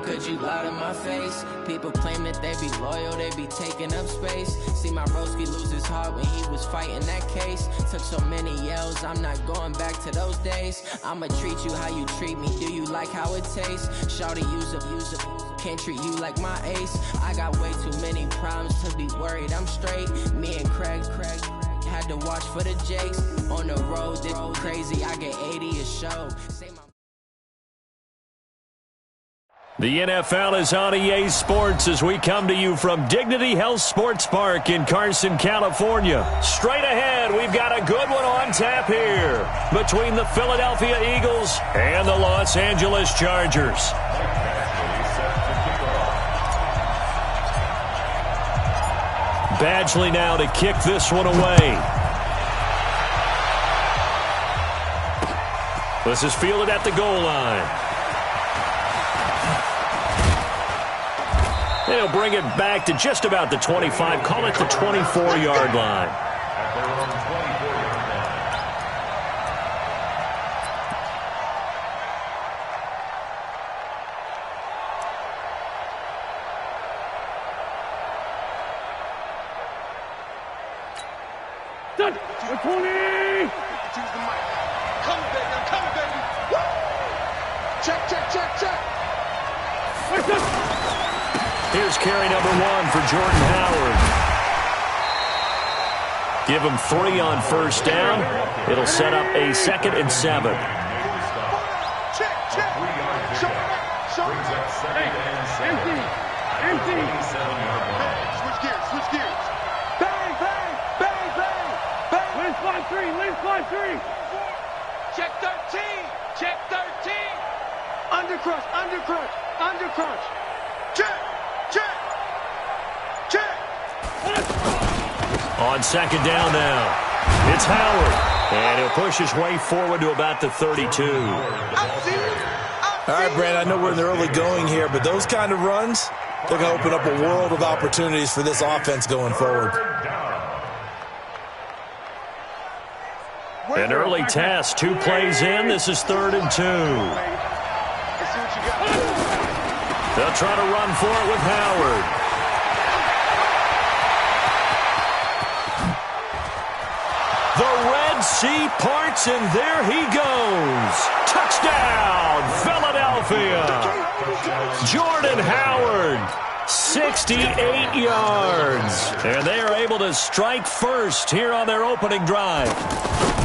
could you lie to my face? People claim that they be loyal, they be taking up space. See my broski lose his heart when he was fighting that case. Took so many yells, I'm not going back to those days. I'ma treat you how you treat me, do you like how it tastes? Shawty, use up, can't treat you like my ace. I got way too many problems to be worried, I'm straight. Me and Craig had to watch for the Jakes. On the road, this crazy, I get 80 a show. The NFL is on EA Sports as we come to you from Dignity Health Sports Park in Carson, California. Straight ahead, we've got a good one on tap here between the Philadelphia Eagles and the Los Angeles Chargers. Badgley now to kick this one away. This is fielded at the goal line. They'll bring it back to just about the 25. Call it the 24-yard line. Done. 20. Come, baby. I'm coming, baby. Woo! Check. Here's carry number 1 for Jordan Howard. Give him 3 on first down. It'll set up a 2nd and 7. Check. Empty. Switch gears. Bang. Lane 5-3. Check 13. Undercrunch. Check. On 2nd down now, it's Howard. And he'll push his way forward to about the 32. All right, Brad, I know we're in the early going here, but those kind of runs, they're going to open up a world of opportunities for this offense going forward. An early test, 2 plays in. This is 3rd and 2. They'll try to run for it with Howard. The Red Sea parts, and there he goes. Touchdown, Philadelphia. Jordan Howard, 68 yards. And they are able to strike first here on their opening drive.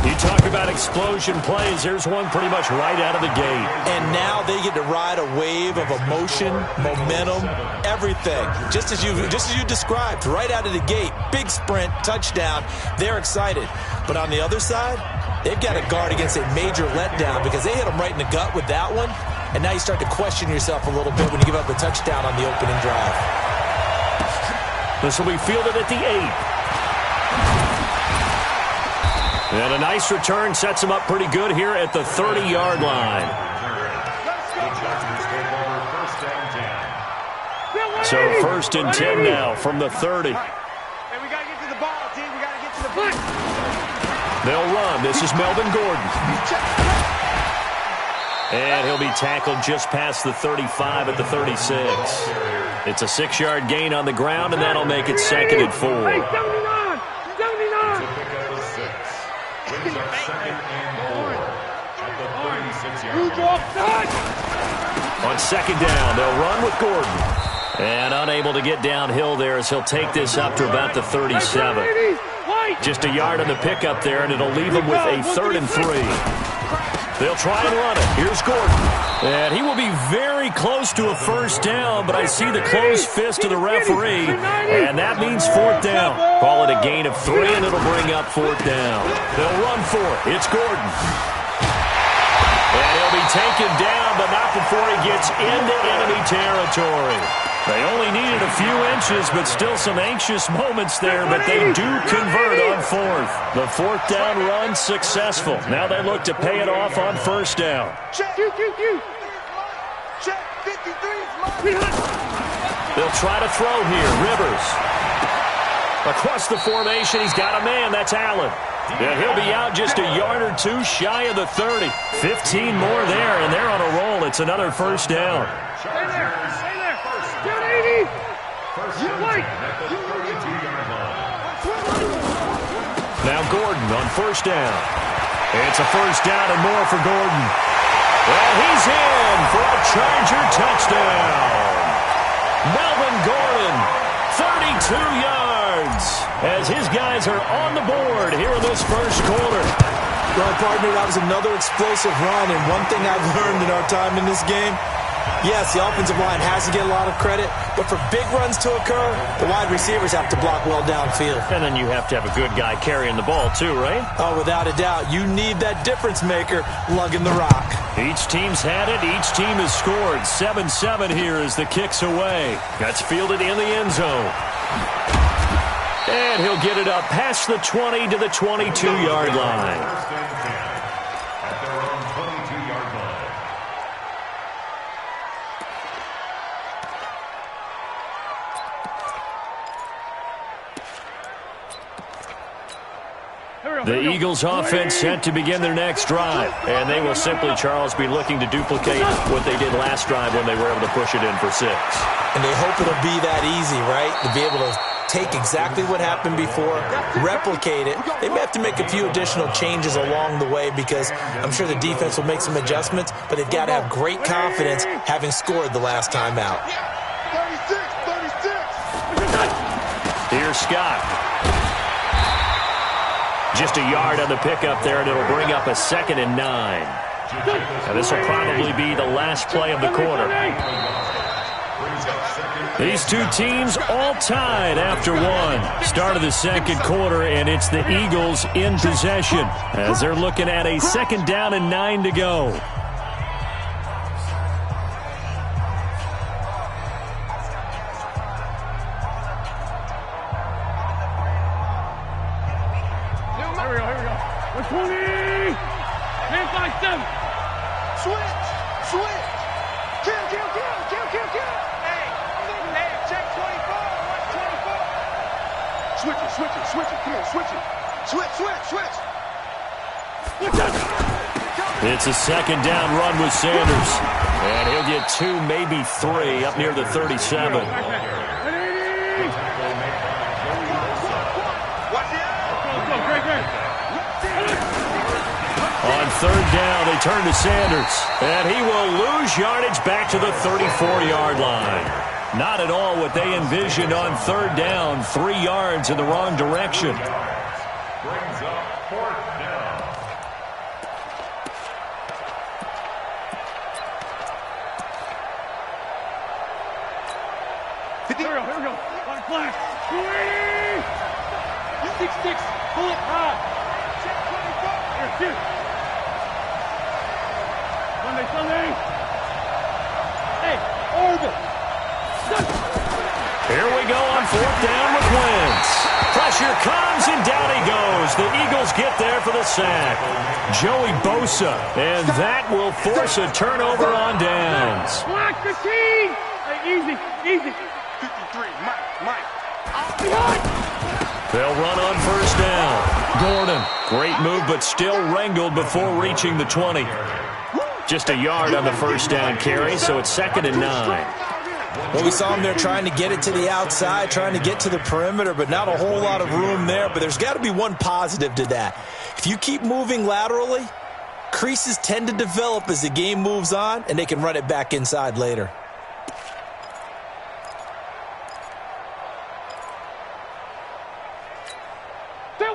You talk about explosion plays. There's one pretty much right out of the gate. And now they get to ride a wave of emotion, momentum, everything. Just as you described, right out of the gate. Big sprint, touchdown. They're excited. But on the other side, they've got to guard against a major letdown because they hit them right in the gut with that one. And now you start to question yourself a little bit when you give up a touchdown on the opening drive. This will be fielded at the 8. And a nice return sets him up pretty good here at the 30-yard line. So 1st and 10 now from the 30. Hey, we got to get to the ball, team. We got to get to the ball. They'll run. This is Melvin Gordon. And he'll be tackled just past the 35 at the 36. It's a 6-yard gain on the ground, and that'll make it 2nd and 4. Hey, 79. On 2nd down, they'll run with Gordon. And unable to get downhill there as he'll take this up to about the 37. Just a yard on the pickup there, and it'll leave him with a 3rd and 3. They'll try and run it. Here's Gordon. And he will be very close to a first down, but I see the closed fist of the referee, and that means 4th down. Call it a gain of 3, and it'll bring up 4th down. They'll run for it. It's Gordon. And he'll be taken down, but not before he gets into enemy territory. They only needed a few inches, but still some anxious moments there, but they do convert on 4th. The 4th down run successful. Now they look to pay it off on 1st down. Check 53 is mine. They'll try to throw here. Rivers. Across the formation, he's got a man. That's Allen. And he'll be out just a yard or two shy of the 30. 15 more there, and they're on a roll. It's another first down. Stay there. Stay there. Down 80. Wait. Now Gordon on first down. It's a first down and more for Gordon. And he's in for a Charger touchdown. Melvin Gordon, 32 yards, as his guys are on the board here in this first quarter. Well, partner, that was another explosive run, and one thing I've learned in our time in this game, yes, the offensive line has to get a lot of credit, but for big runs to occur, the wide receivers have to block well downfield. And then you have to have a good guy carrying the ball too, right? Oh, without a doubt. You need that difference maker lugging the rock. Each team's had it. Each team has scored. 7-7 here as the kick's away. That's fielded in the end zone. And he'll get it up past the 20 to the 22-yard line. The Eagles offense set to begin their next drive. And they will simply, Charles, be looking to duplicate what they did last drive when they were able to push it in for 6. And they hope it'll be that easy, right? To be able to take exactly what happened before, replicate it. They may have to make a few additional changes along the way because I'm sure the defense will make some adjustments, but they've got to have great confidence having scored the last time out. 36. Here's Scott. Just a yard on the pickup there, and it'll bring up a 2nd and 9. And this will probably be the last play of the quarter. These two teams all tied after one. Start of the second quarter, and it's the Eagles in possession as they're looking at a 2nd down and 9 to go. It's a 2nd down run with Sanders. And he'll get 2, maybe 3 up near the 37. On 3rd down, they turn to Sanders. And he will lose yardage back to the 34-yard line. Not at all what they envisioned on 3rd down. 3 yards in the wrong direction. Brings up 4th down. Here we go. On flash. 6, pull it high. Here. Sunday. Hey, over. Here we go on 4th down with Wentz. Pressure comes, and down he goes. The Eagles get there for the sack. Joey Bosa, and that will force a turnover on downs. Block the team. Hey, easy. 53, Mike. They'll run on 1st down. Gordon, great move, but still wrangled before reaching the 20. Just a yard on the 1st down carry, so it's 2nd and 9. Well, we saw him there trying to get it to the outside, trying to get to the perimeter, but not a whole lot of room there. But there's got to be one positive to that. If you keep moving laterally, creases tend to develop as the game moves on, and they can run it back inside later.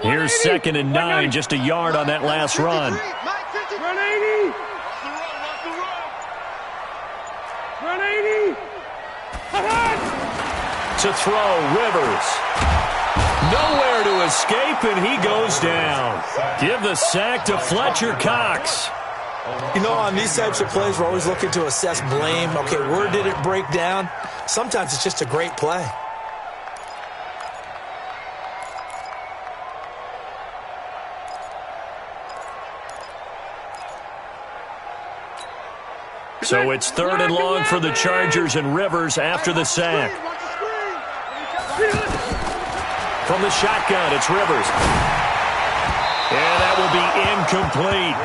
Here's 2nd and 9, just a yard on that last run. Run 80. Run 80. To throw, Rivers. Nowhere to escape, and he goes down. Give the sack to Fletcher Cox. You know, on these types of plays, we're always looking to assess blame. Okay, where did it break down? Sometimes it's just a great play. So it's 3rd and long for the Chargers, and Rivers after the sack. From the shotgun, it's Rivers. And that will be incomplete.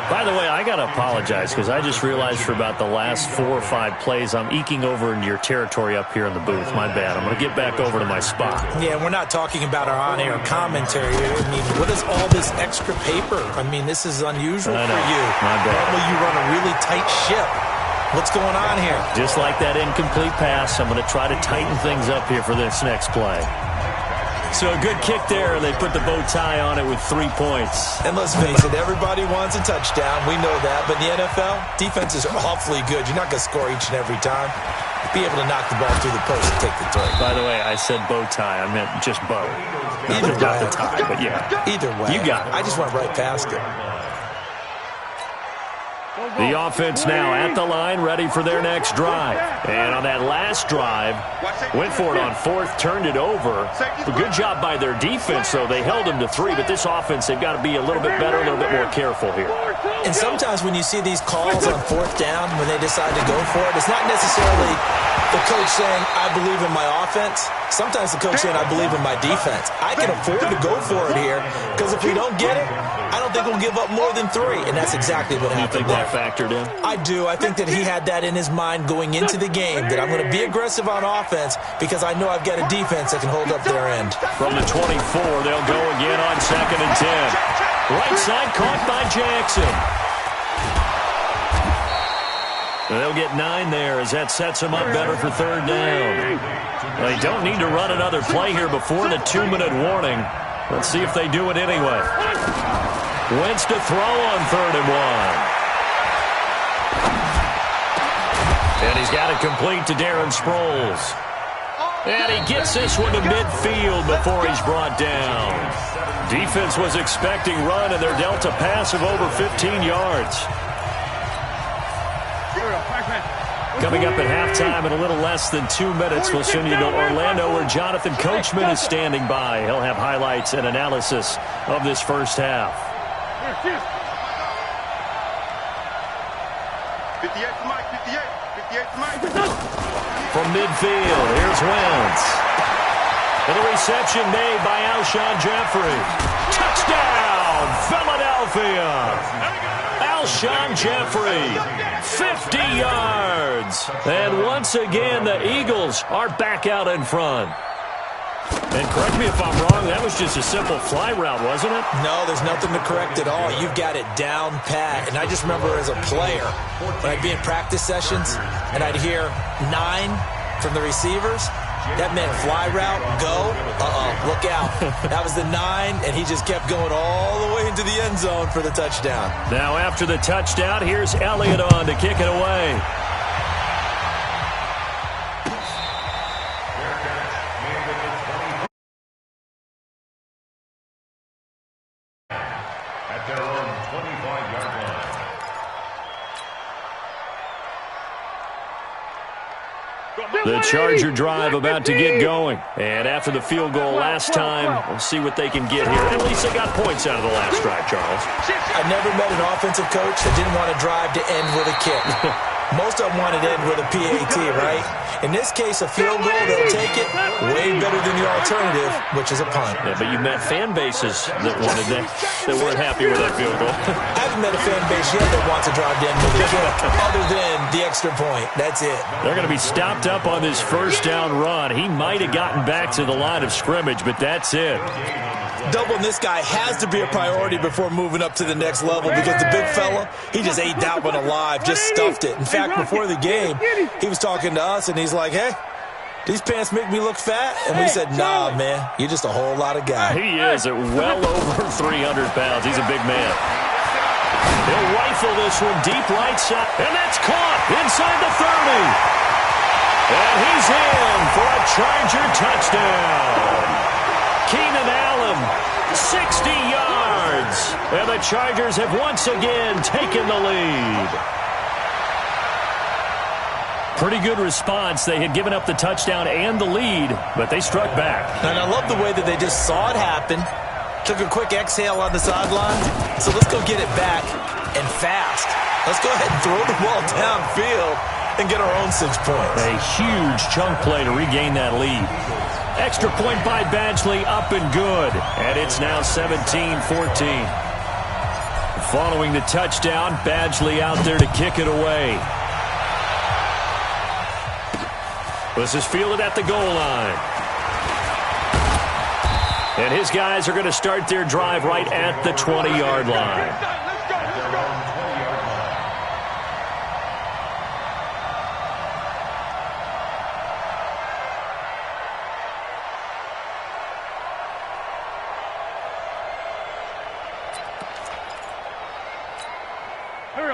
By the way, I got to apologize because I just realized for about the last 4 or 5 plays, I'm eking over into your territory up here in the booth. My bad. I'm going to get back over to my spot. Yeah, we're not talking about our on-air commentary. I mean, what is all this extra paper? I mean, this is unusual for you. My bad. Normally you run a really tight ship. What's going on here? Just like that incomplete pass, I'm going to try to tighten things up here for this next play. So a good kick there, and they put the bow tie on it with 3 points. And let's face it, everybody wants a touchdown. We know that. But in the NFL, defenses are awfully good. You're not going to score each and every time. Be able to knock the ball through the post and take the throw. By the way, I said bow tie. I meant just bow. Either way. Not the tie, but yeah. Either way. You got it. I just went right past it. The offense now at the line, ready for their next drive. And on that last drive, went for it on 4th, turned it over. A good job by their defense, though. They held them to 3, but this offense, they've got to be a little bit better, a little bit more careful here. And sometimes when you see these calls on 4th down, when they decide to go for it, it's not necessarily the coach saying, I believe in my offense. Sometimes the coach saying, I believe in my defense. I can afford to go for it here, because if we don't get it, I don't think we'll give up more than 3. And that's exactly what happened there. That factored in? I do. I think that he had that in his mind going into the game, that I'm going to be aggressive on offense because I know I've got a defense that can hold up their end. From the 24, they'll go again on 2nd and 10. Right side caught by Jackson. They'll get 9 there as that sets them up better for 3rd down. They don't need to run another play here before the 2-minute warning. Let's see if they do it anyway. Wentz to throw on 3rd and 1. And he's got it complete to Darren Sproles. And he gets this one to midfield before he's brought down. Defense was expecting run, and they're dealt a pass of over 15 yards. Coming up at halftime in a little less than 2 minutes, we'll send you to Orlando where Jonathan Coachman is standing by. He'll have highlights and analysis of this first half. 58 to Mike, 58 to Mike. From midfield, here's Wentz. And the reception made by Alshon Jeffrey. Touchdown, Philadelphia! Alshon Jeffrey, 50 yards. And once again, the Eagles are back out in front. And correct me if I'm wrong, that was just a simple fly route, wasn't it? No, there's nothing to correct at all. You've got it down pat. And I just remember as a player, when I'd be in practice sessions and I'd hear 9 from the receivers, that meant fly route, go, look out. That was the 9, and he just kept going all the way into the end zone for the touchdown. Now after the touchdown, here's Elliott on to kick it away. At their own 25-yard line. The Charger drive about to get going. And after the field goal last time, we'll see what they can get here. At least they got points out of the last drive, Charles. I've never met an offensive coach that didn't want to drive to end with a kick. Most of them wanted to end with a PAT, right? In this case, a field goal, they'll take it way better than the alternative, which is a punt. Yeah, but you met fan bases that wanted that weren't happy with that field goal. I haven't met a fan base yet that wants to drive to end with a kick, other than the extra point. That's it. They're going to be stopped up on this first down run. He might have gotten back to the line of scrimmage, but that's it. Doubling this guy has to be a priority before moving up to the next level because the big fella, he just ate that one alive, just stuffed it. In fact, before the game, he was talking to us, and he's like, hey, these pants make me look fat? And we said, nah, man, you're just a whole lot of guy. He is at well over 300 pounds. He's a big man. He'll rifle this one deep right side, and that's caught inside the 30. And he's in for a Charger touchdown. Keenan Allen, 60 yards. And the Chargers have once again taken the lead. Pretty good response. They had given up the touchdown and the lead, but they struck back. And I love the way that they just saw it happen, took a quick exhale on the sideline. So let's go get it back and fast. Let's go ahead and throw the ball downfield and get our own 6 points. A huge chunk play to regain that lead. Extra point by Badgley, up and good. And it's now 17-14. Following the touchdown, Badgley out there to kick it away. This is fielded at the goal line. And his guys are going to start their drive right at the 20-yard line.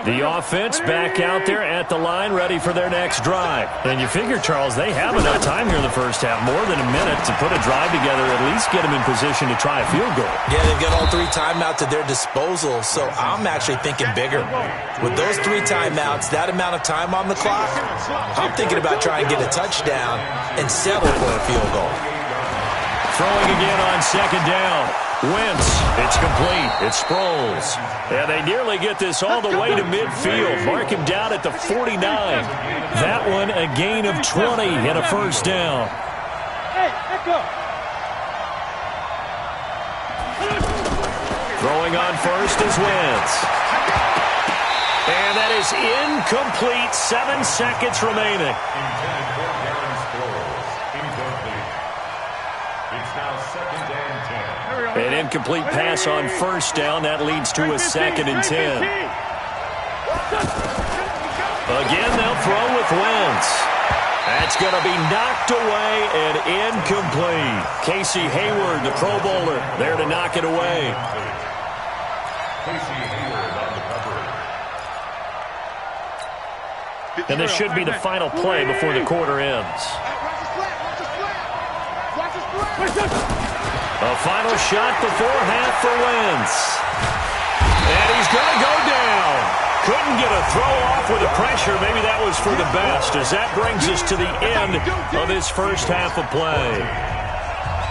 The offense back out there at the line, ready for their next drive. And you figure, Charles, they have enough time here in the first half, more than a minute, to put a drive together, at least get them in position to try a field goal. Yeah, they've got all 3 timeouts at their disposal, so I'm actually thinking bigger. With those 3 timeouts, that amount of time on the clock, I'm thinking about trying to get a touchdown and settle for a field goal. Throwing again on second down. Wentz, it's complete. It's Sproles. And they nearly get this all the way to midfield. Mark him down at the 49. That one a gain of 20 and a first down. Hey, let go. Throwing on first is Wentz. And that is incomplete. 7 seconds remaining. Intended for Darren Sproles. Incomplete. It's now 2nd and 10. An incomplete pass on first down. That leads to a 2nd and 10. Again, they'll throw with Wentz. That's going to be knocked away and incomplete. Casey Hayward, the Pro Bowler, there to knock it away. Casey Hayward on the coverage. And this should be the final play before the quarter ends. A final shot before half for Wentz. And he's going to go down. Couldn't get a throw off with the pressure. Maybe that was for the best, as that brings us to the end of this first half of play.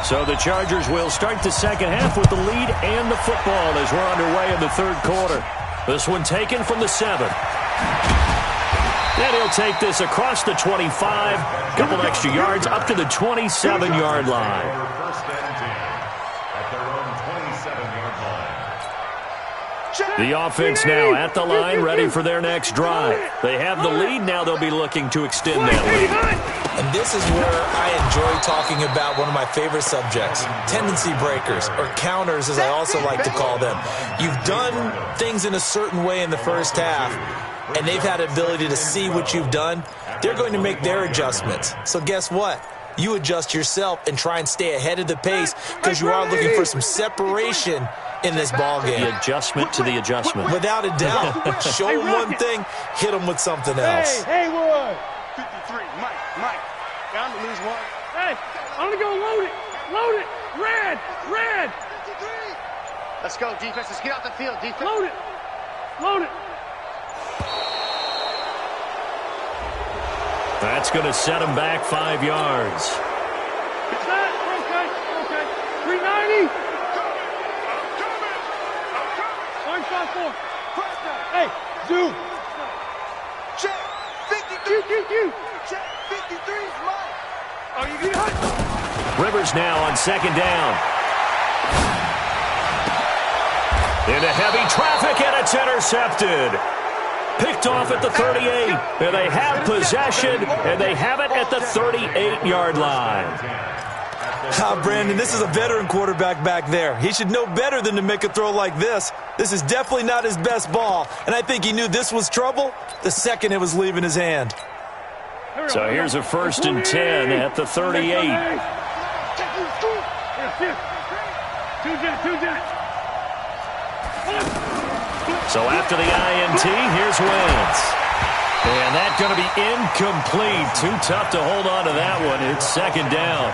So the Chargers will start the second half with the lead and the football as we're underway in the third quarter. This one taken from the 7. And he'll take this across the 25. Couple extra yards up to the 27-yard line. The offense now at the line, ready for their next drive. They have the lead. Now they'll be looking to extend that lead. And this is where I enjoy talking about one of my favorite subjects, tendency breakers, or counters as I also like to call them. You've done things in a certain way in the first half, and they've had the ability to see what you've done. They're going to make their adjustments. So guess what? You adjust yourself and try and stay ahead of the pace because you are looking for some separation in this ball game. The adjustment to the adjustment. Without a doubt. Show them one thing, hit them with something else. Hey, Haywood. 53, Mike. Down to lose 1. Hey, I'm going to go load it. Load it. Red. 53. Let's go, defense. Let's get out the field, defense. Load it. That's going to set him back 5 yards. Set. Okay. 390. Orange 5-4. Hey, zoom. Check. 53. Check. 53 is mine. Oh, you get hot. Rivers now on second down. Into heavy traffic, and it's intercepted. Picked off at the 38, and they have possession, and they have it at the 38-yard line. Brandon, this is a veteran quarterback back there. He should know better than to make a throw like this. This is definitely not his best ball, and I think he knew this was trouble the second it was leaving his hand. So here's a 1st and 10 at the 38. So after the INT, here's Wentz. And that's going to be incomplete. Too tough to hold on to that one. It's second down.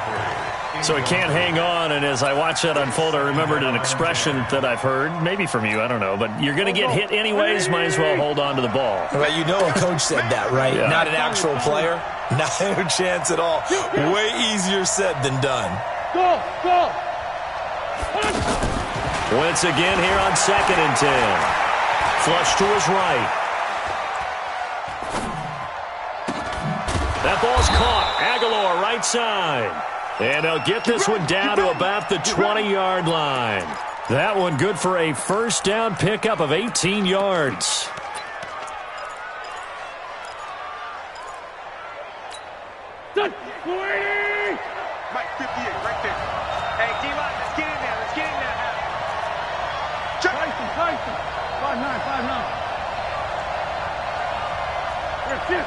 So he can't hang on, and as I watch that unfold, I remembered an expression that I've heard, maybe from you, I don't know, but you're going to get hit anyways, might as well hold on to the ball. Well, you know a coach said that, right? Yeah. Not an actual player. Not a chance at all. Way easier said than done. Go. Wentz again here on 2nd and 10. Flush to his right. That ball's caught. Aguilar right side. And they'll get this one down to about the 20-yard line. That one good for a first down pickup of 18 yards. Mike, 58, right there. Hey, D-Line, let's get in there. Let's get in there. Tyson. 5'9". That's it.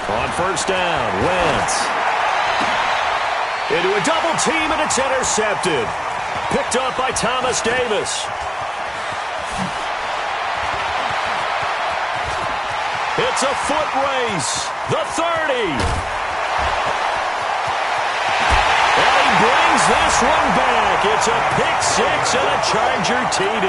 On first down, Wentz. Into a double team, and it's intercepted. Picked up by Thomas Davis. It's a foot race. The 30. And he brings this one back. It's a pick six and a Charger TD.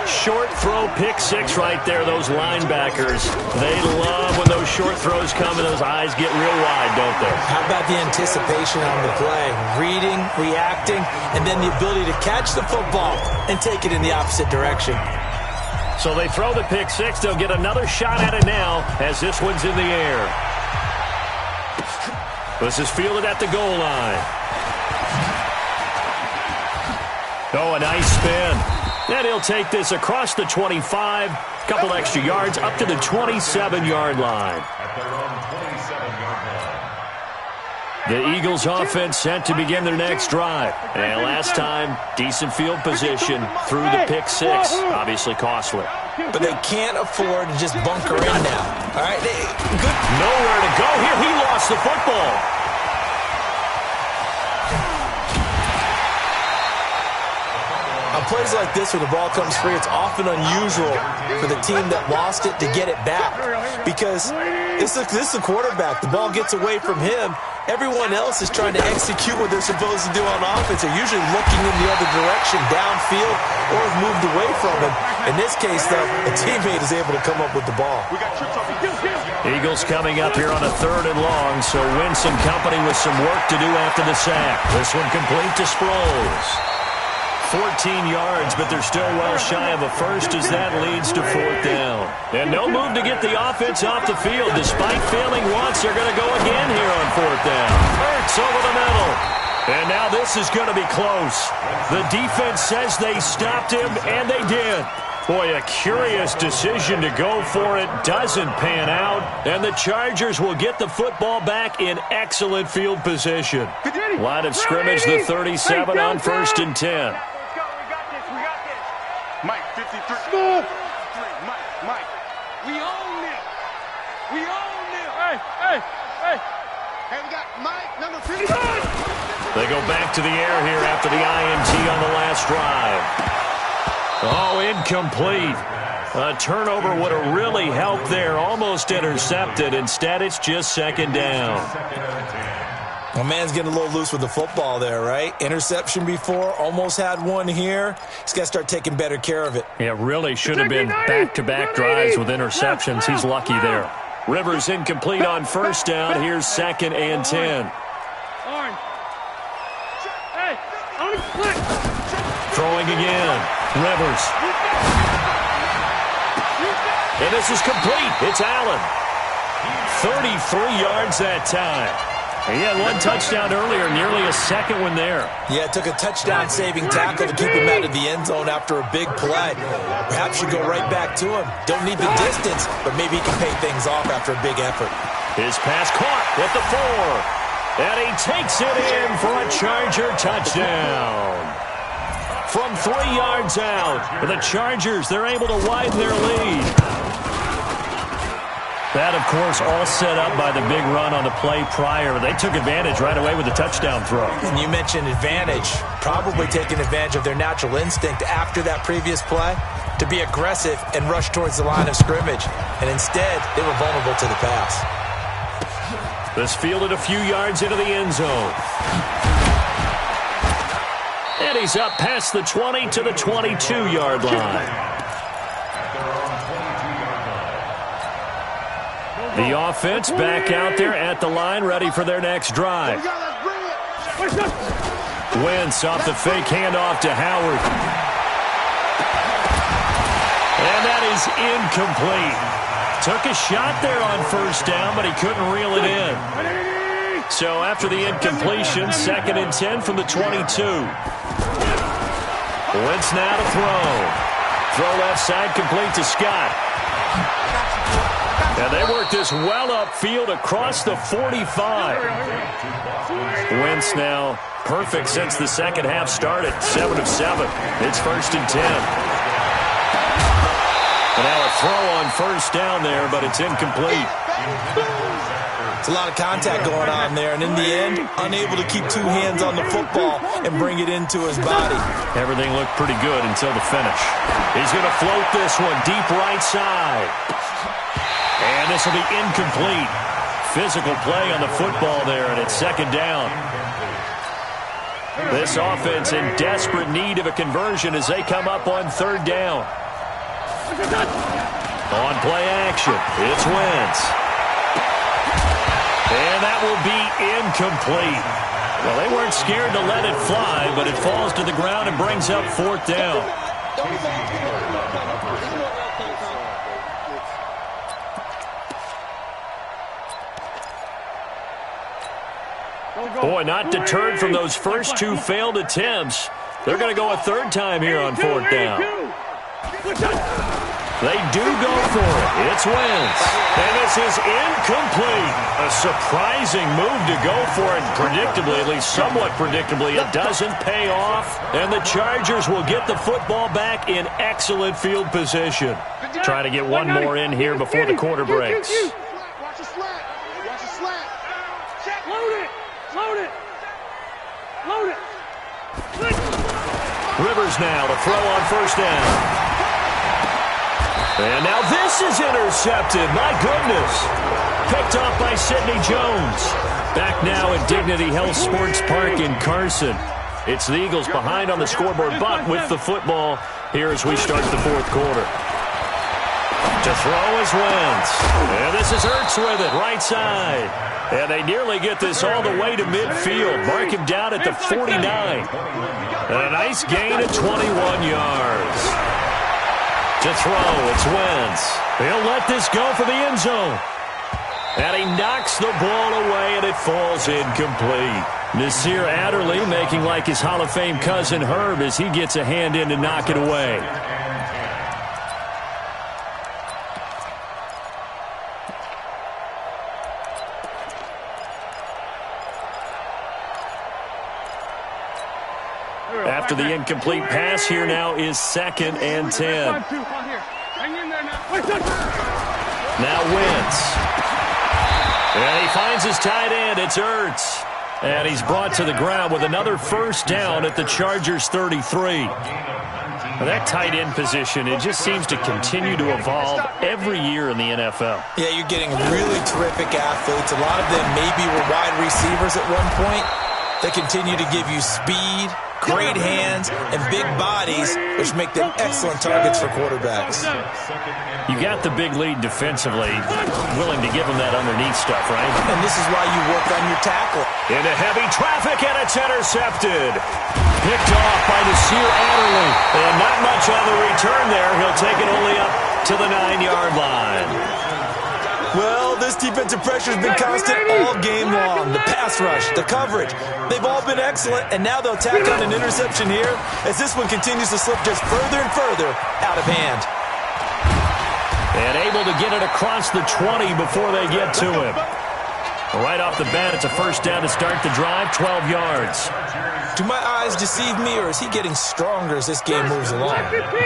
Short throw pick six right there. Those linebackers, they love when those short throws come and those eyes get real wide, don't they? How about the anticipation on the play? Reading, reacting, and then the ability to catch the football and take it in the opposite direction. So they throw the pick six. They'll get another shot at it now as this one's in the air. This is fielded at the goal line. Oh, a nice spin. And he'll take this across the 25, a couple extra yards, up to the 27-yard line. At their own 27-yard line. The Eagles offense set to begin their next drive. And last time, decent field position through the pick six. Obviously costly. But they can't afford to just bunker in now. All right, good. Nowhere to go here. He lost the football. On plays like this where the ball comes free, it's often unusual for the team that lost it to get it back. Because this is the quarterback. The ball gets away from him. Everyone else is trying to execute what they're supposed to do on offense. They're usually looking in the other direction, downfield, or have moved away from him. In this case, though, a teammate is able to come up with the ball. Eagles coming up here on a 3rd and long, so Wentz and company with some work to do after the sack. This one complete to Sproles. 14 yards, but they're still well shy of a first as that leads to 4th down. And no move to get the offense off the field. Despite failing once, they're going to go again here on 4th down. Hurts over the middle. And now this is going to be close. The defense says they stopped him, and they did. Boy, a curious decision to go for it. Doesn't pan out. And the Chargers will get the football back in excellent field position. Line of scrimmage, the 37 on 1st and 10. Mike, 53. Mike. We own it. Hey. Hey, we got Mike, number 3. They go back to the air here after the INT on the last drive. Oh, incomplete. A turnover would have really helped there. Almost intercepted. Instead, it's just 2nd down. My man's getting a little loose with the football there, right? Interception before, almost had one here. He's got to start taking better care of it. It really should have been back-to-back drives with interceptions. He's lucky there. Rivers incomplete on 1st down. Here's 2nd and 10. Throwing again. Rivers. And this is complete. It's Allen. 33 yards that time. He had one touchdown earlier, nearly a second one there. Yeah, it took a touchdown-saving tackle to keep him out of the end zone after a big play. Perhaps you go right back to him. Don't need the distance, but maybe he can pay things off after a big effort. His pass caught at the 4. And he takes it in for a Charger touchdown. From 3 yards out, the Chargers, they're able to widen their lead. That, of course, all set up by the big run on the play prior. They took advantage right away with the touchdown throw. And you mentioned advantage, probably taking advantage of their natural instinct after that previous play to be aggressive and rush towards the line of scrimmage. And instead, they were vulnerable to the pass. This fielded a few yards into the end zone. And he's up past the 20 to the 22-yard line. The offense back out there at the line, ready for their next drive. Wentz off the fake handoff to Howard. And that is incomplete. Took a shot there on first down, but he couldn't reel it in. So after the incompletion, 2nd and 10 from the 22. Wentz now to throw. Throw left side, complete to Scott. And they work this well upfield across the 45. Wentz now perfect since the second half started. 7 of 7. It's 1st and 10. And now a throw on first down there, but it's incomplete. It's a lot of contact going on there, and in the end, unable to keep 2 hands on the football and bring it into his body. Everything looked pretty good until the finish. He's going to float this one deep right side. And this will be incomplete. Physical play on the football there, and it's 2nd down. This offense in desperate need of a conversion as they come up on 3rd down. On play action, it's Wentz. And that will be incomplete. Well, they weren't scared to let it fly, but it falls to the ground and brings up 4th down. Boy, not deterred from those first 2 failed attempts. They're going to go a 3rd time here on 4th down. They do go for it. It's Wentz. And this is incomplete. A surprising move to go for it. Predictably, at least somewhat predictably, it doesn't pay off. And the Chargers will get the football back in excellent field position. Try to get one more in here before the quarter breaks. Watch the slat. Watch the slat. Load it. Load it. Load it. Rivers now to throw on first down. And now this is intercepted. My goodness. Picked off by Sidney Jones. Back now at Dignity Health Sports Park in Carson. It's the Eagles behind on the scoreboard, but with the football here as we start the 4th quarter. To throw is Wentz. And this is Ertz with it, right side. And they nearly get this all the way to midfield. Mark him down at the 49. And a nice gain of 21 yards. To throw, it's Wentz. He'll let this go for the end zone. And he knocks the ball away, and it falls incomplete. Nasir Adderley making like his Hall of Fame cousin Herb as he gets a hand in to knock it away. After the incomplete pass, here now is 2nd and 10. Now Wentz. And he finds his tight end. It's Ertz. And he's brought to the ground with another first down at the Chargers 33. Now that tight end position, it just seems to continue to evolve every year in the NFL. Yeah, you're getting really terrific athletes. A lot of them maybe were wide receivers at one point. They continue to give you speed, great hands, and big bodies, which make them excellent targets for quarterbacks. You got the big lead defensively, willing to give them that underneath stuff, right? And this is why you work on your tackle. Into heavy traffic, and it's intercepted. Picked off by Nasir Adderley. And not much on the return there. He'll take it only up to the 9-yard line. Well, this defensive pressure has been constant all game long. The pass rush, the coverage, they've all been excellent, and now they'll tack on an interception here as this one continues to slip just further and further out of hand. And able to get it across the 20 before they get to him. Right off the bat, it's a first down to start the drive, 12 yards. Do my eyes deceive me, or is he getting stronger as this game moves along?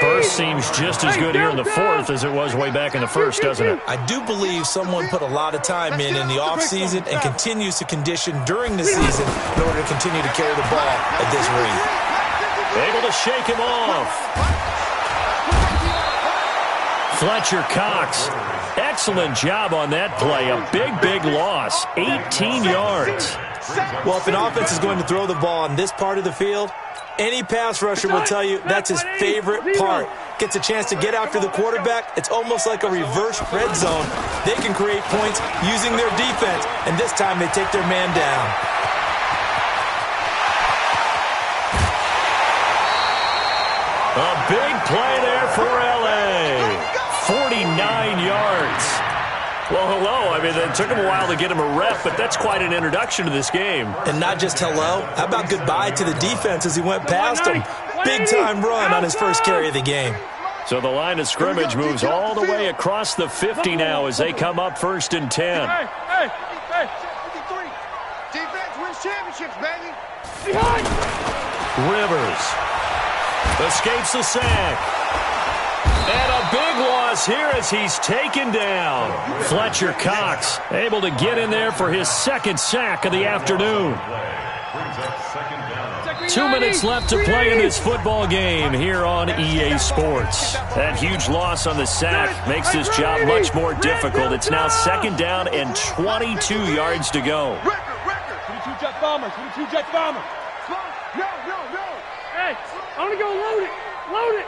Burst seems just as good here in the 4th as it was way back in the 1st, doesn't it? I do believe someone put a lot of time in the offseason and continues to condition during the season in order to continue to carry the ball at this rate. Able to shake him off. Fletcher Cox. Excellent job on that play. A big loss. 18 yards. Well, if an offense is going to throw the ball on this part of the field, any pass rusher will tell you that's his favorite part. Gets a chance to get after the quarterback. It's almost like a reverse red zone. They can create points using their defense, and this time they take their man down. A big play there for L.A. Well, hello. I mean, it took him a while to get him a rep, but that's quite an introduction to this game. And not just hello. How about goodbye to the defense as he went past him? Big-time run on his first carry of the game. So the line of scrimmage moves all the way across the 50 now as they come up 1st and 10. Hey. 53. Defense wins championships, baby. Rivers escapes the sack. And a big loss here as he's taken down. Fletcher Cox able to get in there for his second sack of the afternoon. 2 minutes left to play in this football game here on EA Sports. That huge loss on the sack makes this job much more difficult. It's now 2nd down and 22 yards to go. 22 jet bombers. No. Hey, I want to go load it.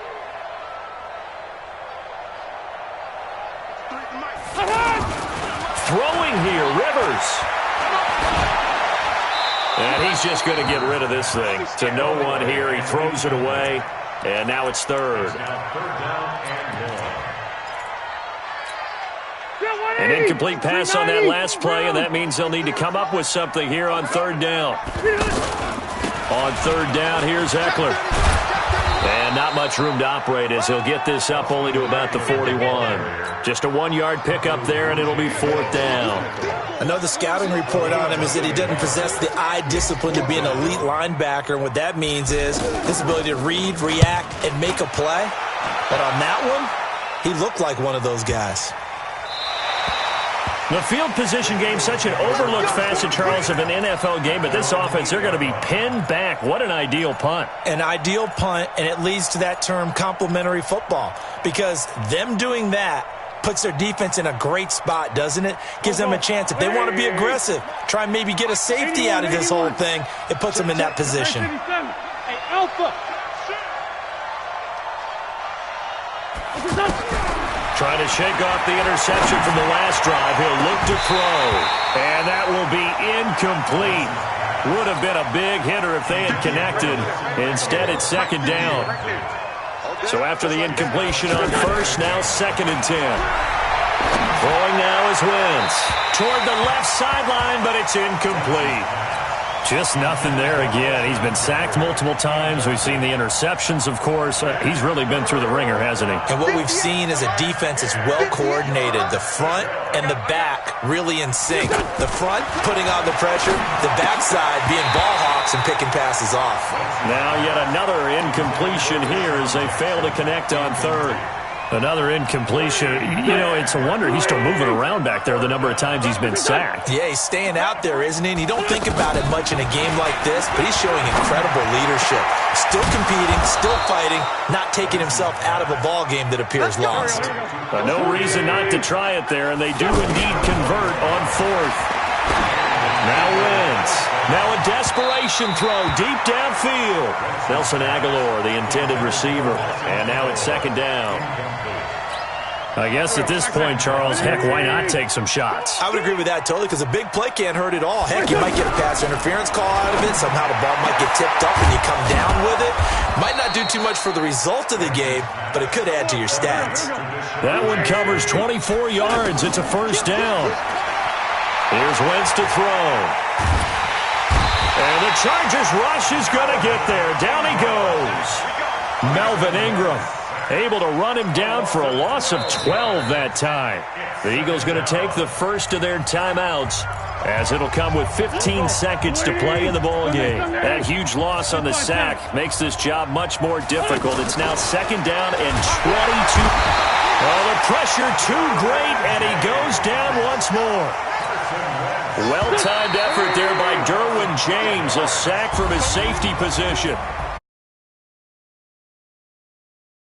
Throwing here, Rivers. And he's just going to get rid of this thing. To no one here. He throws it away. And now it's 3rd. An incomplete pass on that last play, and that means they'll need to come up with something here on 3rd down. On 3rd down, here's Eckler. And not much room to operate as he'll get this up only to about the 41. Just a 1-yard pickup there, and it'll be 4th down. Another scouting report on him is that he doesn't possess the eye discipline to be an elite linebacker. And what that means is his ability to read, react, and make a play. But on that one, he looked like one of those guys. The field position game, such an overlooked facet, Charles, of an NFL game. But this offense, they're going to be pinned back. What an ideal punt. An ideal punt, and it leads to that term complementary football. Because them doing that puts their defense in a great spot, doesn't it? Gives them a chance. If they want to be aggressive, try and maybe get a safety out of this whole thing, it puts them in that position. Hey, Alpha. Trying to shake off the interception from the last drive. He'll look to throw. And that will be incomplete. Would have been a big hitter if they had connected. Instead, it's 2nd down. So after the incompletion on 1st, now 2nd and 10. Throwing now is Wentz. Toward the left sideline, but it's incomplete. Just nothing there again. He's been sacked multiple times. We've seen the interceptions, of course. He's really been through the ringer, hasn't he? And what we've seen is a defense that's well coordinated. The front and the back really in sync. The front putting on the pressure. The backside being ball hawks and picking passes off. Now yet another incompletion here as they fail to connect on 3rd. Another incompletion. You know, it's a wonder he's still moving around back there the number of times he's been sacked. Yeah, he's staying out there, isn't he? And you don't think about it much in a game like this, but he's showing incredible leadership. Still competing, still fighting, not taking himself out of a ball game that appears lost. No reason not to try it there, and they do indeed convert on 4th. Now Wentz. Now a desperation throw deep downfield. Nelson Aguilar, the intended receiver. And now it's 2nd down. I guess at this point, Charles, heck, why not take some shots? I would agree with that totally because a big play can't hurt at all. Heck, you might get a pass interference call out of it. Somehow the ball might get tipped up and you come down with it. Might not do too much for the result of the game, but it could add to your stats. That one covers 24 yards. It's a 1st down. Here's Wentz to throw. And the Chargers rush is going to get there. Down he goes. Melvin Ingram able to run him down for a loss of 12 that time. The Eagles going to take the first of their timeouts as it'll come with 15 seconds to play in the ball game. That huge loss on the sack makes this job much more difficult. It's now 2nd down and 22. Oh, the pressure too great, and he goes down once more. Well-timed effort there by Derwin James, a sack from his safety position.